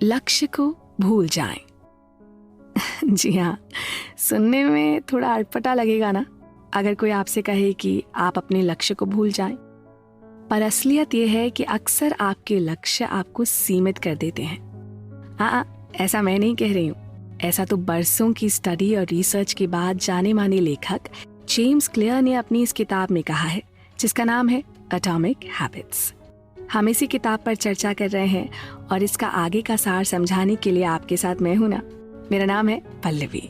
लक्ष्य को भूल जाएं। जी हाँ, सुनने में थोड़ा अटपटा लगेगा ना अगर कोई आपसे कहे कि आप अपने लक्ष्य को भूल जाएं, पर असलियत यह है कि अक्सर आपके लक्ष्य आपको सीमित कर देते हैं। हाँ, ऐसा मैं नहीं कह रही हूँ, ऐसा तो बरसों की स्टडी और रिसर्च के बाद जाने माने लेखक जेम्स क्लियर ने अपनी इस किताब में कहा है, जिसका नाम है एटॉमिक हैबिट्स। हम इसी किताब पर चर्चा कर रहे हैं और इसका आगे का सार समझाने के लिए आपके साथ मैं हूं ना। मेरा नाम है पल्लवी।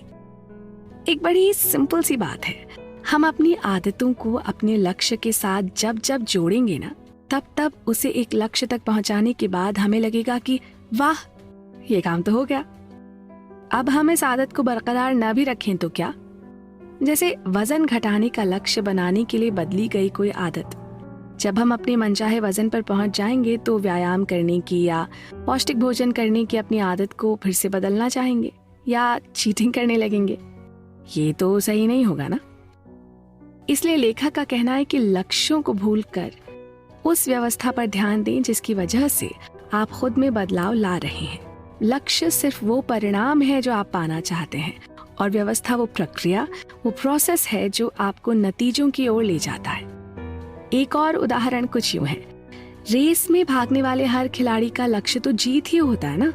एक बड़ी सिंपल सी बात है, हम अपनी आदतों को अपने लक्ष्य के साथ जब जब जोड़ेंगे ना, तब तब उसे एक लक्ष्य तक पहुंचाने के बाद हमें लगेगा कि वाह, ये काम तो हो गया। अब हम इस आदत को बरकरार न भी रखें तो क्या? जैसे वजन घटाने का लक्ष्य बनाने के लिए बदली गई कोई आदत, जब हम अपने मनचाहे वजन पर पहुंच जाएंगे तो व्यायाम करने की या पौष्टिक भोजन करने की अपनी आदत को फिर से बदलना चाहेंगे या चीटिंग करने लगेंगे। ये तो सही नहीं होगा ना। इसलिए लेखक का कहना है कि लक्ष्यों को भूलकर उस व्यवस्था पर ध्यान दें जिसकी वजह से आप खुद में बदलाव ला रहे हैं। लक्ष्य सिर्फ वो परिणाम है जो आप पाना चाहते हैं और व्यवस्था वो प्रक्रिया, वो प्रोसेस है जो आपको नतीजों की ओर ले जाता है। एक और उदाहरण कुछ यूं है, रेस में भागने वाले हर खिलाड़ी का लक्ष्य तो जीत ही होता है ना,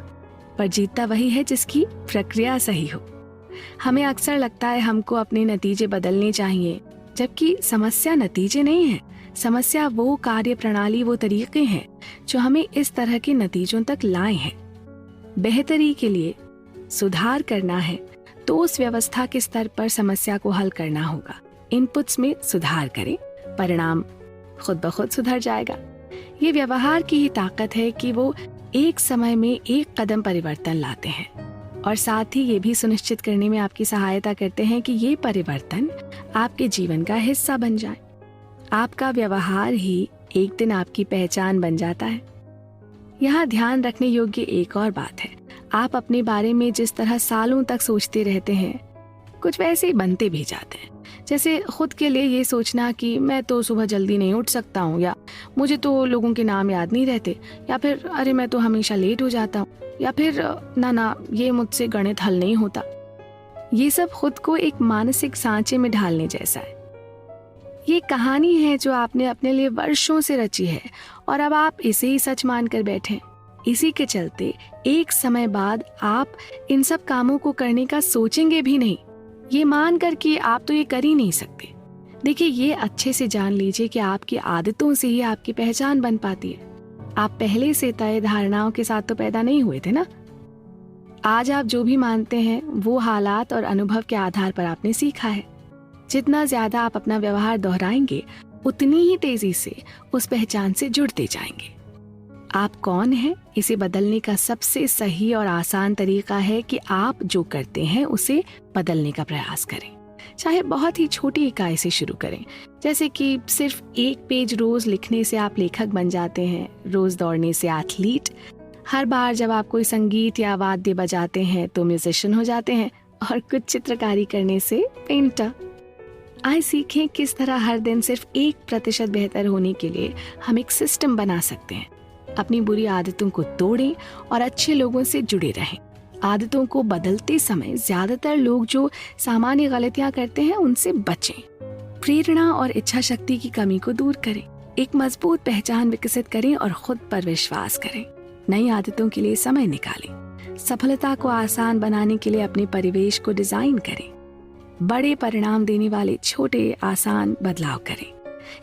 पर जीतता वही है जिसकी प्रक्रिया सही हो। हमें अक्सर लगता है हमको अपने नतीजे बदलने चाहिए, जबकि समस्या नतीजे नहीं है। समस्या वो कार्य प्रणाली, वो तरीके हैं जो हमें इस तरह के नतीजों तक लाए हैं। बेहतरी के लिए सुधार करना है तो उस व्यवस्था के स्तर पर समस्या को हल करना होगा। इनपुट्स में सुधार करें, परिणाम खुद ब खुद सुधर जाएगा। ये व्यवहार की ही ताकत है कि वो एक समय में एक कदम परिवर्तन लाते हैं और साथ ही ये भी सुनिश्चित करने में आपकी सहायता करते हैं कि ये परिवर्तन आपके जीवन का हिस्सा बन जाए। आपका व्यवहार ही एक दिन आपकी पहचान बन जाता है। यहाँ ध्यान रखने योग्य एक और बात है, आप अपने बारे में जिस तरह सालों तक सोचते रहते हैं, कुछ वैसे ही बनते भी जाते हैं। जैसे खुद के लिए ये सोचना कि मैं तो सुबह जल्दी नहीं उठ सकता हूँ, या मुझे तो लोगों के नाम याद नहीं रहते, या फिर अरे मैं तो हमेशा लेट हो जाता हूँ, या फिर ना ये मुझसे गणित हल नहीं होता। ये सब खुद को एक मानसिक सांचे में ढालने जैसा है। ये कहानी है जो आपने अपने लिए वर्षों से रची है और अब आप इसे ही सच मानकर बैठे। इसी के चलते एक समय बाद आप इन सब कामों को करने का सोचेंगे भी नहीं, ये मानकर कि आप तो ये कर ही नहीं सकते। देखिए, ये अच्छे से जान लीजिए कि आपकी आदतों से ही आपकी पहचान बन पाती है। आप पहले से तय धारणाओं के साथ तो पैदा नहीं हुए थे ना। आज आप जो भी मानते हैं वो हालात और अनुभव के आधार पर आपने सीखा है। जितना ज्यादा आप अपना व्यवहार दोहराएंगे, उतनी ही तेजी से उस पहचान से जुड़ते जाएंगे। आप कौन हैं, इसे बदलने का सबसे सही और आसान तरीका है कि आप जो करते हैं उसे बदलने का प्रयास करें। चाहे बहुत ही छोटी इकाई से शुरू करें, जैसे कि सिर्फ एक पेज रोज लिखने से आप लेखक बन जाते हैं, रोज दौड़ने से एथलीट, हर बार जब आप कोई संगीत या वाद्य बजाते हैं तो म्यूजिशियन हो जाते हैं, और कुछ चित्रकारी करने से पेंटर। आइए सीखें किस तरह हर दिन सिर्फ 1% बेहतर होने के लिए हम एक सिस्टम बना सकते हैं। अपनी बुरी आदतों को तोड़ें और अच्छे लोगों से जुड़े रहें। आदतों को बदलते समय ज्यादातर लोग जो सामान्य गलतियां करते हैं उनसे बचें। प्रेरणा और इच्छा शक्ति की कमी को दूर करें। एक मजबूत पहचान विकसित करें और खुद पर विश्वास करें। नई आदतों के लिए समय निकालें। सफलता को आसान बनाने के लिए अपने परिवेश को डिजाइन करें। बड़े परिणाम देने वाले छोटे आसान बदलाव करें।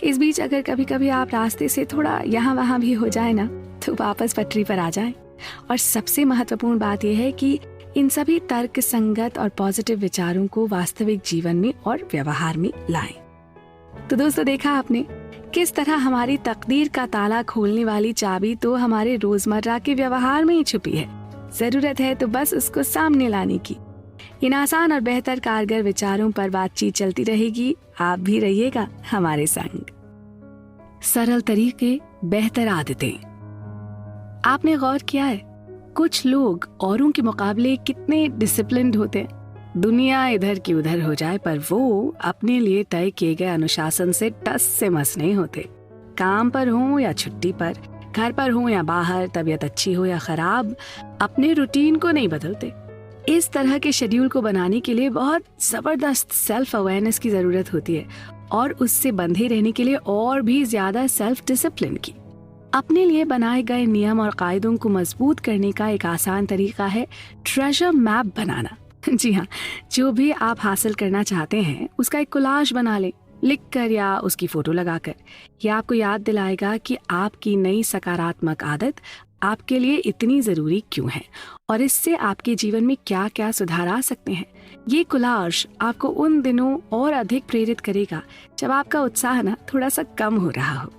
इस बीच अगर कभी कभी आप रास्ते से थोड़ा यहाँ वहाँ भी हो जाए ना, तो वापस पटरी पर आ जाएं। और सबसे महत्वपूर्ण बात यह है कि इन सभी तर्क संगत और पॉजिटिव विचारों को वास्तविक जीवन में और व्यवहार में लाएं। तो दोस्तों, देखा आपने किस तरह हमारी तकदीर का ताला खोलने वाली चाबी तो हमारे रोजमर्रा के व्यवहार में ही छुपी है। जरूरत है तो बस उसको सामने लाने की। इन आसान और बेहतर कारगर विचारों पर बातचीत चलती रहेगी। आप भी रहिएगा हमारे संग। सरल तरीके, बेहतर आदतें। आपने गौर किया है, कुछ लोग औरों के मुकाबले कितने डिसिप्लिन्ड होते हैं। दुनिया इधर की उधर हो जाए पर वो अपने लिए तय किए गए अनुशासन से टस से मस नहीं होते। काम पर हो या छुट्टी पर, घर पर हो या बाहर, तबीयत अच्छी हो या खराब, अपने रूटीन को नहीं बदलते। इस तरह के शेड्यूल को बनाने के लिए बहुत ज़बरदस्त सेल्फ अवेयरनेस की ज़रूरत होती है और उससे बंधे रहने के लिए और भी ज़्यादा सेल्फ डिसिप्लिन की। अपने लिए बनाए गए नियम और कायदों को मजबूत करने का एक आसान तरीका है ट्रेजर मैप बनाना। जी हाँ, जो भी आप हासिल करना चाहते हैं उसका एक कोलाज बना लें, लिख कर या उसकी फोटो लगाकर। यह आपको याद दिलाएगा कि आपकी नई सकारात्मक आदत आपके लिए इतनी ज़रूरी क्यों है और इससे आपके जीवन में क्या क्या सुधार आ सकते हैं। ये कोलाज आपको उन दिनों और अधिक प्रेरित करेगा जब आपका उत्साह ना थोड़ा सा कम हो रहा हो।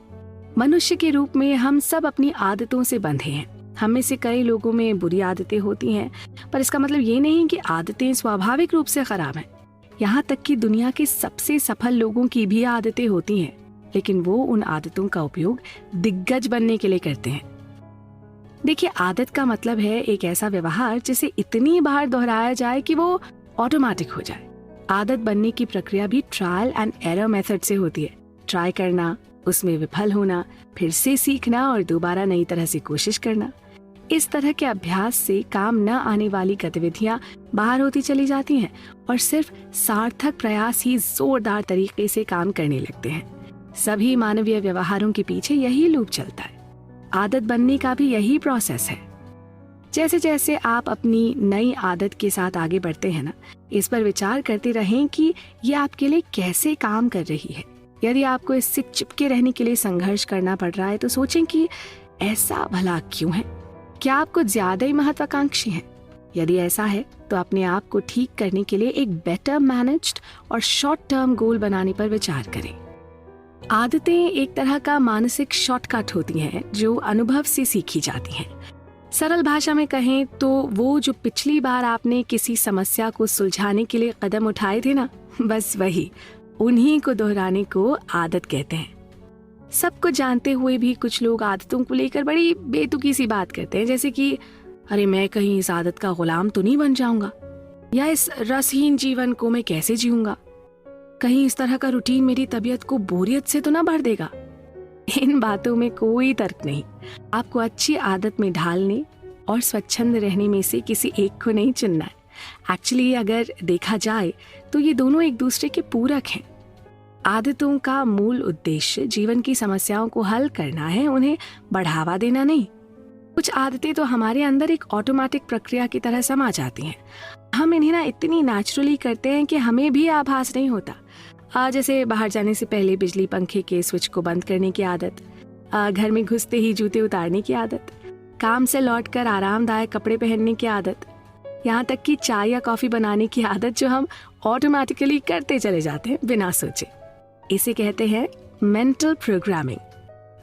मनुष्य के रूप में हम सब अपनी आदतों से बंधे हैं। हम में से कई लोगों में बुरी आदतें होती हैं, पर इसका मतलब ये नहीं कि आदतें स्वाभाविक रूप से खराब हैं। यहाँ तक कि दुनिया के सबसे सफल लोगों की भी आदतें होती हैं, लेकिन वो उन आदतों का उपयोग दिग्गज बनने के लिए करते हैं। देखिए, आदत का मतलब है एक ऐसा व्यवहार जिसे इतनी बार दोहराया जाए कि वो ऑटोमेटिक हो जाए। आदत बनने की प्रक्रिया भी ट्रायल एंड एरर मेथड से होती है। ट्राई करना, उसमें विफल होना, फिर से सीखना और दोबारा नई तरह से कोशिश करना। इस तरह के अभ्यास से काम न आने वाली गतिविधियां बाहर होती चली जाती हैं और सिर्फ सार्थक प्रयास ही जोरदार तरीके से काम करने लगते हैं। सभी मानवीय व्यवहारों के पीछे यही लूप चलता है। आदत बनने का भी यही प्रोसेस है। जैसे जैसे आप अपनी नई आदत के साथ आगे बढ़ते हैं ना, इस पर विचार करते रहें कि ये आपके लिए कैसे काम कर रही है। यदि आपको इससे चिपके रहने के लिए संघर्ष करना पड़ रहा है तो सोचें कि ऐसा भला क्यों है। क्या आप कुछ ज्यादा ही महत्वाकांक्षी हैं? यदि ऐसा है तो अपने आप को ठीक करने के लिए एक बेटर मैनेज्ड और शॉर्ट टर्म गोल बनाने पर विचार करें। आदतें एक तरह का मानसिक शॉर्टकट होती हैं जो अनुभव से सीखी जाती हैं। सरल भाषा में कहें तो वो जो पिछली बार आपने किसी समस्या को सुलझाने के लिए कदम उठाए थे ना, बस वही, उन्हीं को दोहराने को आदत कहते हैं। सब कुछ जानते हुए भी कुछ लोग आदतों को लेकर बड़ी बेतुकी सी बात करते हैं, जैसे कि अरे मैं कहीं इस आदत का गुलाम तो नहीं बन जाऊंगा, या इस रसहीन जीवन को मैं कैसे जीऊंगा, कहीं इस तरह का रूटीन मेरी तबीयत को बोरियत से तो ना भर देगा। इन बातों में कोई तर्क नहीं। आपको अच्छी आदत में ढालने और स्वच्छंद रहने में से किसी एक को नहीं चुनना है। एक्चुअली अगर देखा जाए तो ये दोनों एक दूसरे के पूरक हैं। आदतों का मूल उद्देश्य जीवन की समस्याओं को हल करना है, उन्हें बढ़ावा देना नहीं। कुछ आदतें तो हमारे अंदर एक ऑटोमेटिक प्रक्रिया की तरह समा जाती हैं। हम इन्हें ना इतनी नेचुरली करते हैं कि हमें भी आभास नहीं होता। जैसे बाहर जाने से पहले बिजली पंखे के स्विच को बंद करने की आदत, घर में घुसते ही जूते उतारने की आदत, काम से लौटकर आरामदायक कपड़े पहनने की आदत, यहाँ तक कि चाय या कॉफी बनाने की आदत जो हम ऑटोमेटिकली करते चले जाते हैं बिना सोचे। इसे कहते हैं मेंटल प्रोग्रामिंग।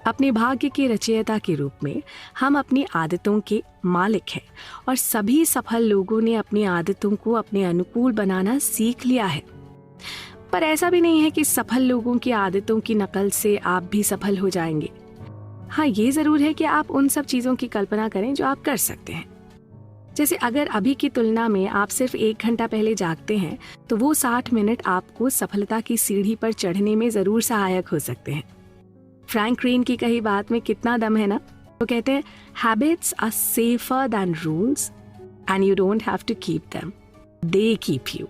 अपने भाग्य के रचयिता के रूप में हम अपनी आदतों के मालिक हैं और सभी सफल लोगों ने अपनी आदतों को अपने अनुकूल बनाना सीख लिया है। पर ऐसा भी नहीं है कि सफल लोगों की आदतों की नकल से आप भी सफल हो जाएंगे। हाँ, ये जरूर है कि आप उन सब चीजों की कल्पना करें जो आप कर सकते हैं। जैसे अगर अभी की तुलना में आप सिर्फ 1 घंटा पहले जागते हैं तो वो 60 मिनट आपको सफलता की सीढ़ी पर चढ़ने में जरूर सहायक हो सकते हैं। फ्रैंक रेन की कही बात में कितना दम है ना। वो कहते हैं, habits are safer than rules and you don't have to keep them, they keep you.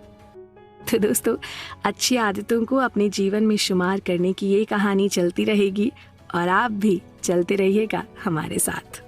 तो दोस्तों, अच्छी आदतों को अपने जीवन में शुमार करने की ये कहानी चलती रहेगी और आप भी चलते रहिएगा हमारे साथ।